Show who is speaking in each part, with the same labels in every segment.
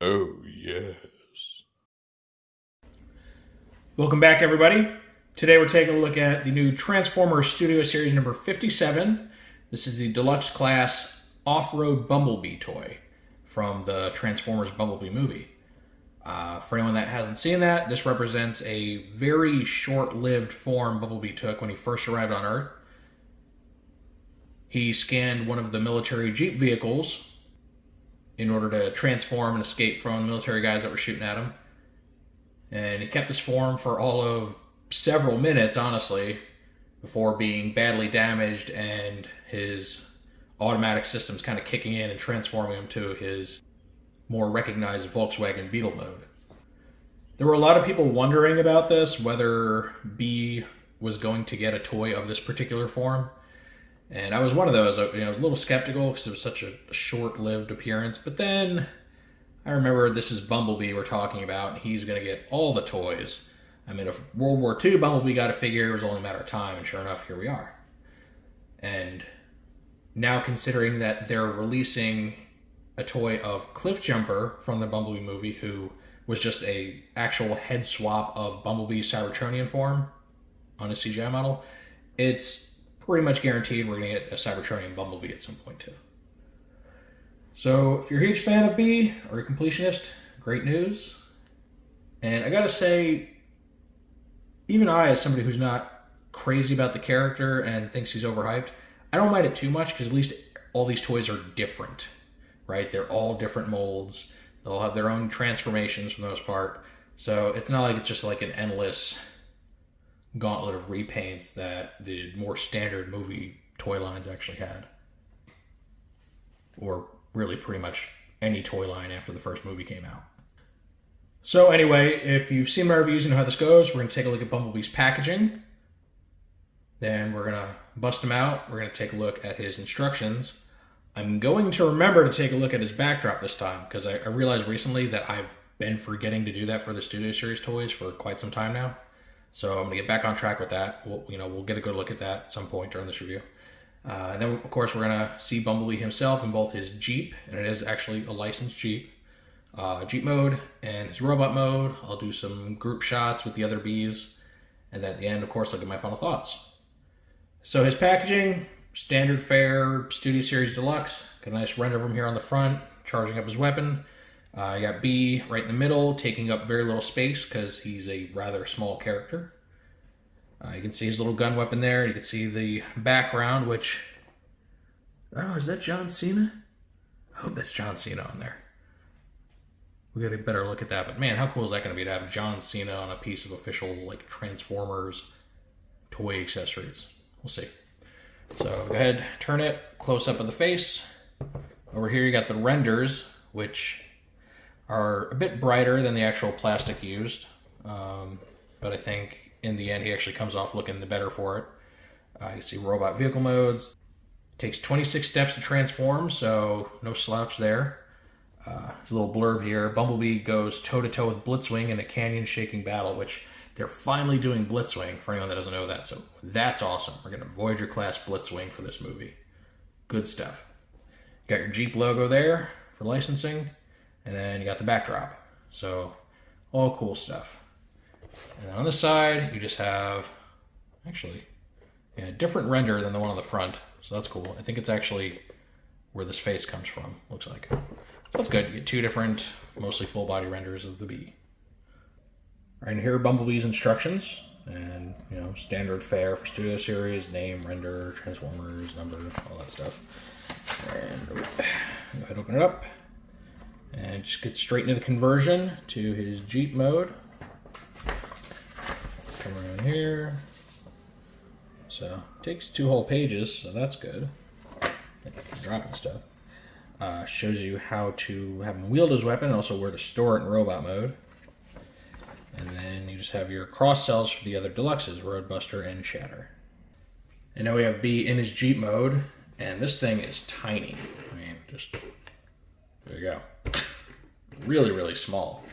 Speaker 1: Oh, yes.
Speaker 2: Welcome back, everybody. Today we're taking a look at the new Transformers Studio Series number 57. This is the Deluxe Class Offroad Bumblebee toy from the Transformers Bumblebee movie. For anyone that hasn't seen that, this represents a very short-lived form Bumblebee took when he first arrived on Earth. He scanned one of the military Jeep vehicles in order to transform and escape from the military guys that were shooting at him. And he kept this form for all of several minutes, honestly, before being badly damaged and his automatic systems kind of kicking in and transforming him to his more recognized Volkswagen Beetle mode. There were a lot of people wondering about this, whether B was going to get a toy of this particular form. And I was one of those. I was a little skeptical because it was such a short-lived appearance. But then I remember this is Bumblebee we're talking about. He's going to get all the toys. I mean, if World War II Bumblebee got a figure, it was only a matter of time. And sure enough, here we are. And now considering that they're releasing a toy of Cliffjumper from the Bumblebee movie, who was just a actual head swap of Bumblebee's Cybertronian form on a CGI model, it's pretty much guaranteed we're going to get a Cybertronian Bumblebee at some point too. So if you're a huge fan of B or a completionist, great news. And I gotta say, even I, as somebody who's not crazy about the character and thinks he's overhyped, I don't mind it too much because at least all these toys are different, right? They're all different molds. They'll have their own transformations for the most part. So it's not like it's just like an endless gauntlet of repaints that the more standard movie toy lines actually had. Or really pretty much any toy line after the first movie came out. So anyway, if you've seen my reviews and know how this goes, we're going to take a look at Bumblebee's packaging. Then we're going to bust him out. We're going to take a look at his instructions. I'm going to remember to take a look at his backdrop this time, because I realized recently that I've been forgetting to do that for the Studio Series toys for quite some time now. So I'm going to get back on track with that. We'll get a good look at that at some point during this review. And then, of course, we're going to see Bumblebee himself in both his Jeep, and it is actually a licensed Jeep, Jeep mode, and his robot mode. I'll do some group shots with the other bees, and then at the end, of course, I'll give my final thoughts. So his packaging, standard fare, Studio Series Deluxe. Got a nice render of him here on the front, charging up his weapon. You got B right in the middle, taking up very little space because he's a rather small character. You can see his little gun weapon there. You can see the background, which, I don't know, is that John Cena? I hope that's John Cena on there. We'll get a better look at that. But man, how cool is that going to be to have John Cena on a piece of official like Transformers toy accessories? We'll see. So go ahead, turn it, close up of the face. Over here you got the renders, which are a bit brighter than the actual plastic used. But I think in the end he actually comes off looking the better for it. You can see robot vehicle modes. Takes 26 steps to transform, so no slouch there. There's a little blurb here. Bumblebee goes toe-to-toe with Blitzwing in a canyon-shaking battle, which they're finally doing Blitzwing, for anyone that doesn't know that. So that's awesome. We're going to Voyager-class Blitzwing for this movie. Good stuff. You got your Jeep logo there for licensing, and then you got the backdrop. So all cool stuff. And then on the side, you just have, actually, a different render than the one on the front. So that's cool. I think it's actually where this face comes from, looks like. So that's good. You get two different, mostly full body renders of the bee. All right, and here are Bumblebee's instructions. And, standard fare for Studio Series, name, render, Transformers, number, all that stuff. And go ahead, open it up. And just get straight into the conversion to his Jeep mode. Come around here. So it takes 2 whole pages, so that's good. Dropping stuff. Shows you how to have him wield his weapon, and also where to store it in robot mode. And then you just have your cross cells for the other deluxes, Roadbuster and Shatter. And now we have B in his Jeep mode, and this thing is tiny. I mean, just, there you go. Really, really small.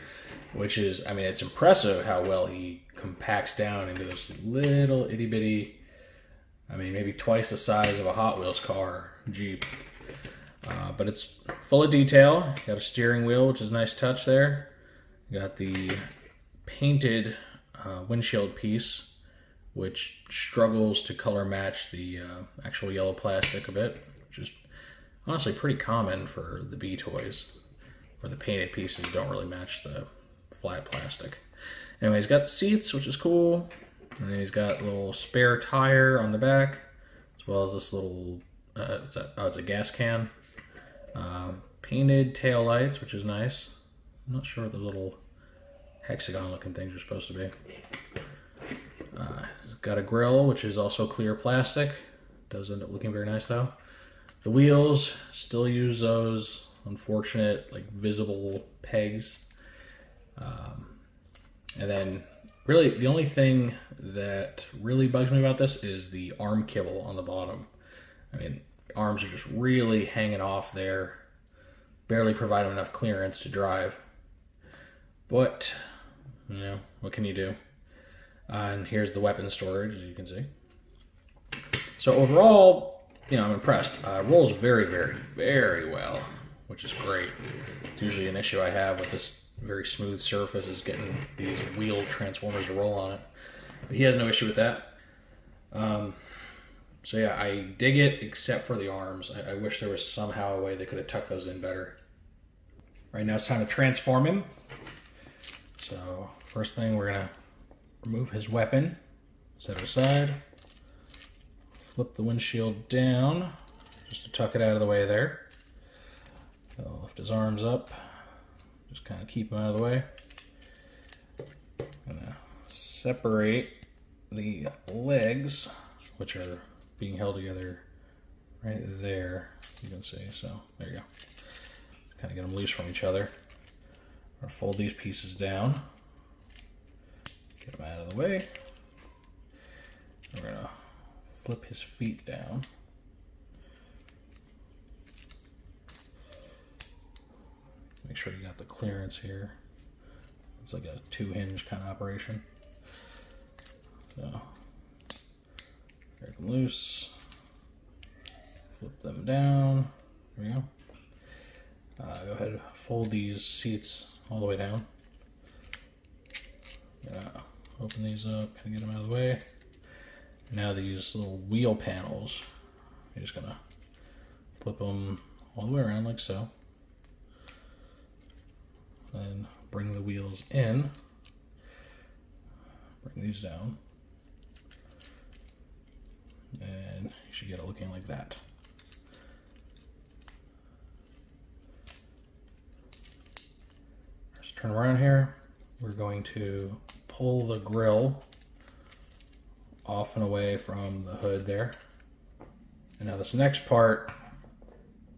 Speaker 2: Which is, I mean, it's impressive how well he compacts down into this little itty bitty, I mean, maybe twice the size of a Hot Wheels car, Jeep. But it's full of detail. Got a steering wheel, which is a nice touch there. Got the painted windshield piece, which struggles to color match the actual yellow plastic a bit, which is honestly pretty common for the Bee toys, where the painted pieces don't really match the flat plastic. Anyway, he's got the seats, which is cool. And then he's got a little spare tire on the back, as well as this little, it's a gas can. Painted tail lights, which is nice. I'm not sure what the little hexagon looking things are supposed to be. It's got a grill, which is also clear plastic. Does end up looking very nice though. The wheels, still use those unfortunate, like, visible pegs. And then really the only thing that really bugs me about this is the arm kibble on the bottom. I mean, arms are just really hanging off there, barely providing enough clearance to drive. But, you know, what can you do? And here's the weapon storage, as you can see. So overall, you know, I'm impressed. Rolls very, very, very well, which is great. It's usually an issue I have with this very smooth surface, is getting these wheel transformers to roll on it. But he has no issue with that. So yeah, I dig it, except for the arms. I wish there was somehow a way they could have tucked those in better. Right now it's time to transform him. So first thing, we're gonna remove his weapon, set it aside, flip the windshield down, just to tuck it out of the way there. I'll lift his arms up, just kind of keep him out of the way. I'm gonna separate the legs, which are being held together right there, you can see. So there you go. Kind of get them loose from each other. I'm gonna fold these pieces down, get them out of the way. We're gonna flip his feet down. Make sure you got the clearance here. It's like a 2-hinge kind of operation. So, break them loose, flip them down. There we go. Go ahead and fold these seats all the way down. Open these up, kind of get them out of the way. Now these little wheel panels, you're just gonna flip them all the way around like so. Then bring the wheels in, bring these down, and you should get it looking like that. Let's turn around here. We're going to pull the grill off and away from the hood there. And now this next part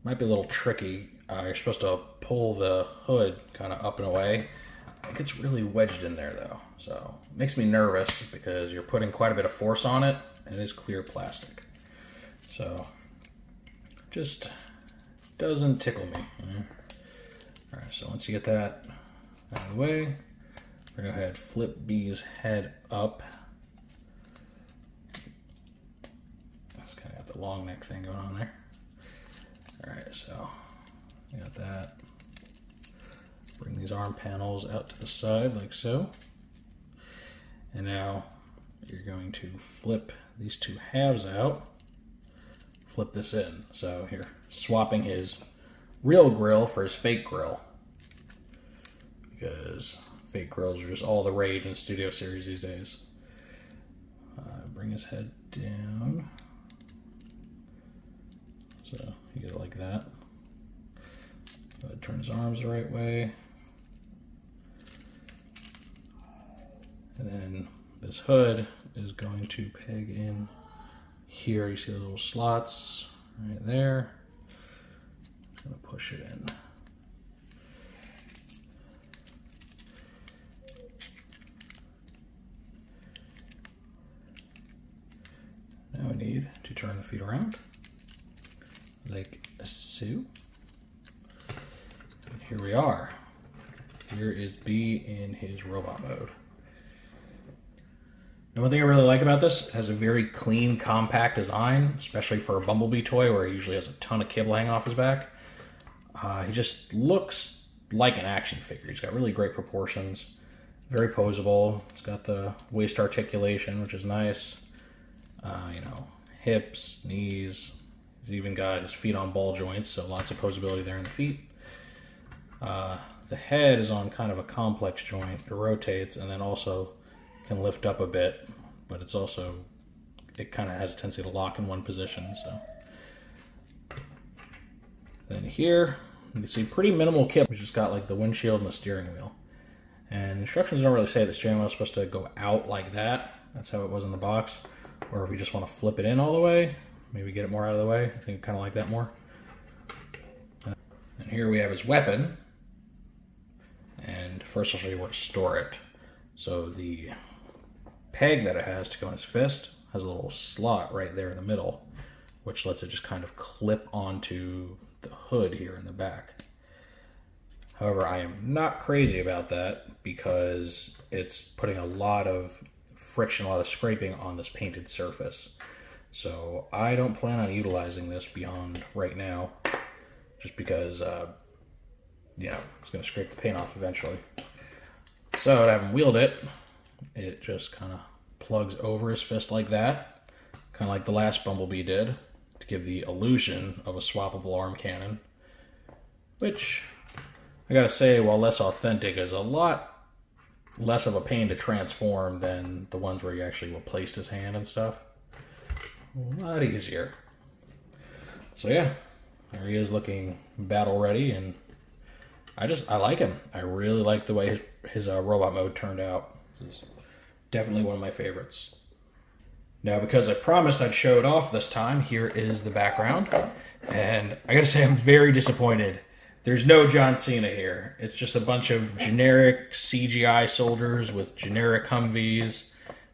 Speaker 2: might be a little tricky. You're supposed to pull the hood kind of up and away. It gets really wedged in there though, so it makes me nervous because you're putting quite a bit of force on it, and it is clear plastic. So just doesn't tickle me. You know? All right, so once you get that out of the way, we're gonna go ahead and flip Bee's head up. That's kind of got the long neck thing going on there. All right, so we got that. Bring these arm panels out to the side like so. And now you're going to flip these two halves out, flip this in. So here, swapping his real grill for his fake grill, because fake grills are just all the rage in Studio Series these days. Bring his head down. So you get it like that. Turn his arms the right way. And then this hood is going to peg in here. You see the little slots right there. I'm going to push it in. Now we need to turn the feet around like so. And here we are. Here is Bee in his robot mode. And one thing I really like about this, it has a very clean, compact design, especially for a Bumblebee toy where he usually has a ton of kibble hanging off his back. He just looks like an action figure. He's got really great proportions, very posable. He's got the waist articulation, which is nice. You know, hips, knees. He's even got his feet on ball joints, so lots of posability there in the feet. The head is on kind of a complex joint. It rotates and then also can lift up a bit, but it's also, it kind of has a tendency to lock in one position. So then here, you can see pretty minimal kit. We just got like the windshield and the steering wheel. And instructions don't really say the steering wheel is supposed to go out like that. That's how it was in the box. Or if we just want to flip it in all the way, maybe get it more out of the way. I think I kind of like that more. And here we have his weapon. And first I'll show you where to store it. So the peg that it has to go in his fist has a little slot right there in the middle, which lets it just kind of clip onto the hood here in the back. However, I am not crazy about that because it's putting a lot of friction, a lot of scraping on this painted surface. So I don't plan on utilizing this beyond right now, just because you know, it's going to scrape the paint off eventually. So to have him wield it, it just kind of plugs over his fist like that, kind of like the last Bumblebee did, to give the illusion of a swappable arm cannon, which I gotta say, while less authentic, is a lot less of a pain to transform than the ones where you actually replaced his hand and stuff. A lot easier. So yeah, there he is looking battle ready, and I like him. I really like the way his robot mode turned out. This is definitely one of my favorites. Now, because I promised I'd show it off this time, here is the background. And I gotta say, I'm very disappointed. There's no John Cena here. It's just a bunch of generic CGI soldiers with generic Humvees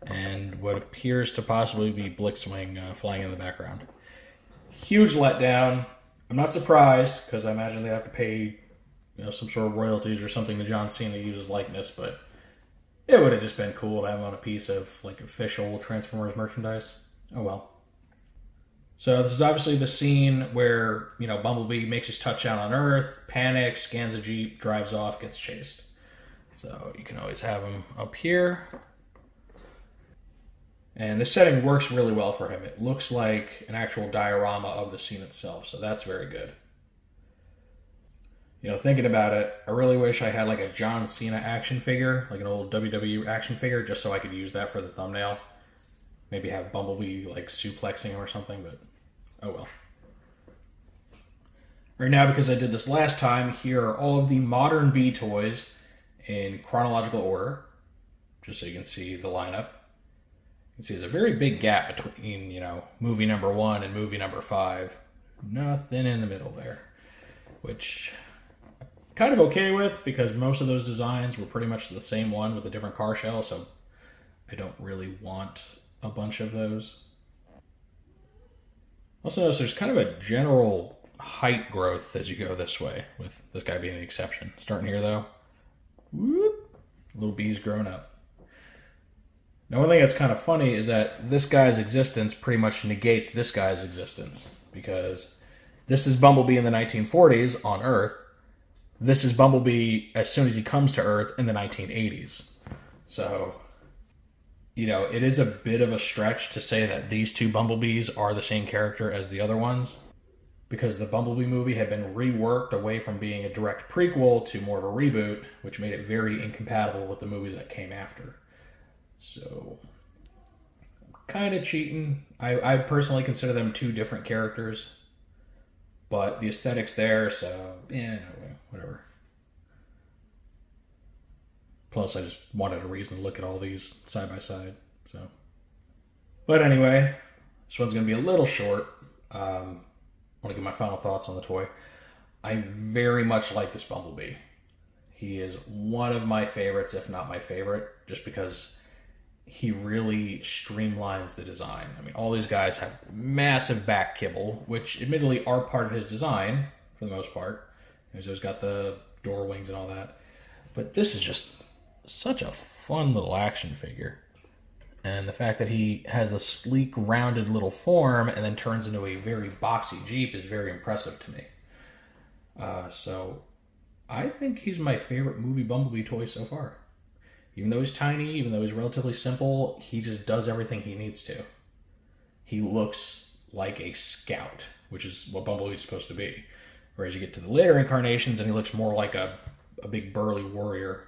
Speaker 2: and what appears to possibly be Blitzwing flying in the background. Huge letdown. I'm not surprised, because I imagine they have to pay, you know, some sort of royalties or something to John Cena to use his likeness, but it would have just been cool to have him on a piece of like official Transformers merchandise. Oh well. So this is obviously the scene where, you know, Bumblebee makes his touchdown on Earth, panics, scans a Jeep, drives off, gets chased. So you can always have him up here. And this setting works really well for him. It looks like an actual diorama of the scene itself, so that's very good. You know, thinking about it, I really wish I had like a John Cena action figure, like an old WWE action figure, just so I could use that for the thumbnail. Maybe have Bumblebee like suplexing him or something, but oh well. Right now, because I did this last time, here are all of the modern Bee toys in chronological order, just so you can see the lineup. You can see there's a very big gap between, you know, movie number 1 and movie number 5. Nothing in the middle there, which I'm kind of okay with, because most of those designs were pretty much the same one with a different car shell, so I don't really want a bunch of those. Also notice there's kind of a general height growth as you go this way, with this guy being the exception. Starting here though, whoop, little Bee's growing up. Now one thing that's kind of funny is that this guy's existence pretty much negates this guy's existence, because this is Bumblebee in the 1940s on Earth. This is Bumblebee as soon as he comes to Earth in the 1980s. So, you know, it is a bit of a stretch to say that these two Bumblebees are the same character as the other ones, because the Bumblebee movie had been reworked away from being a direct prequel to more of a reboot, which made it very incompatible with the movies that came after. So, kind of cheating. I personally consider them two different characters, but the aesthetic's there, so, yeah, whatever. Plus, I just wanted a reason to look at all these side by side, so. But anyway, this one's going to be a little short. I want to give my final thoughts on the toy. I very much like this Bumblebee. He is one of my favorites, if not my favorite, just because he really streamlines the design. I mean, all these guys have massive back kibble, which admittedly are part of his design, for the most part. He's got the door wings and all that. But this is just such a fun little action figure. And the fact that he has a sleek, rounded little form and then turns into a very boxy Jeep is very impressive to me. So I think he's my favorite movie Bumblebee toy so far. Even though he's tiny, even though he's relatively simple, he just does everything he needs to. He looks like a scout, which is what Bumblebee's supposed to be. Whereas you get to the later incarnations and he looks more like a big burly warrior.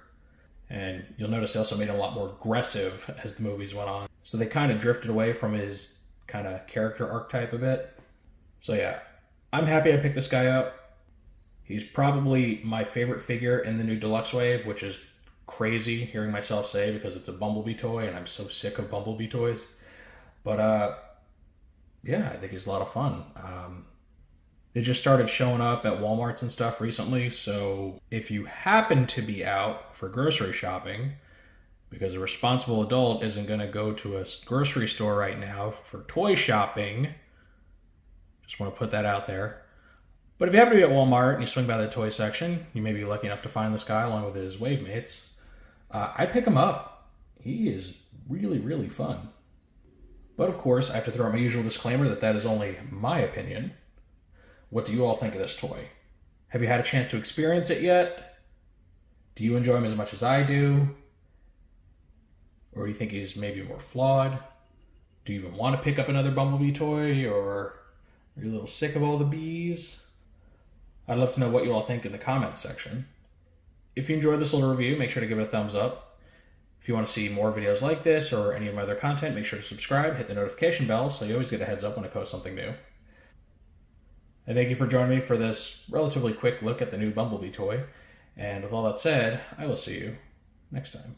Speaker 2: And you'll notice they also made him a lot more aggressive as the movies went on. So they kind of drifted away from his kind of character archetype a bit. So yeah, I'm happy I picked this guy up. He's probably my favorite figure in the new Deluxe Wave, which is crazy hearing myself say because it's a Bumblebee toy and I'm so sick of Bumblebee toys. But yeah, I think he's a lot of fun. They just started showing up at Walmarts and stuff recently, so if you happen to be out for grocery shopping, because a responsible adult isn't going to go to a grocery store right now for toy shopping, just want to put that out there. But if you happen to be at Walmart and you swing by the toy section, you may be lucky enough to find this guy along with his wave mates. I'd pick him up. He is really, really fun. But of course, I have to throw out my usual disclaimer that is only my opinion. What do you all think of this toy? Have you had a chance to experience it yet? Do you enjoy him as much as I do? Or do you think he's maybe more flawed? Do you even want to pick up another Bumblebee toy? Or are you a little sick of all the bees? I'd love to know what you all think in the comments section. If you enjoyed this little review, make sure to give it a thumbs up. If you want to see more videos like this or any of my other content, make sure to subscribe, hit the notification bell so you always get a heads up when I post something new. And thank you for joining me for this relatively quick look at the new Bumblebee toy. And with all that said, I will see you next time.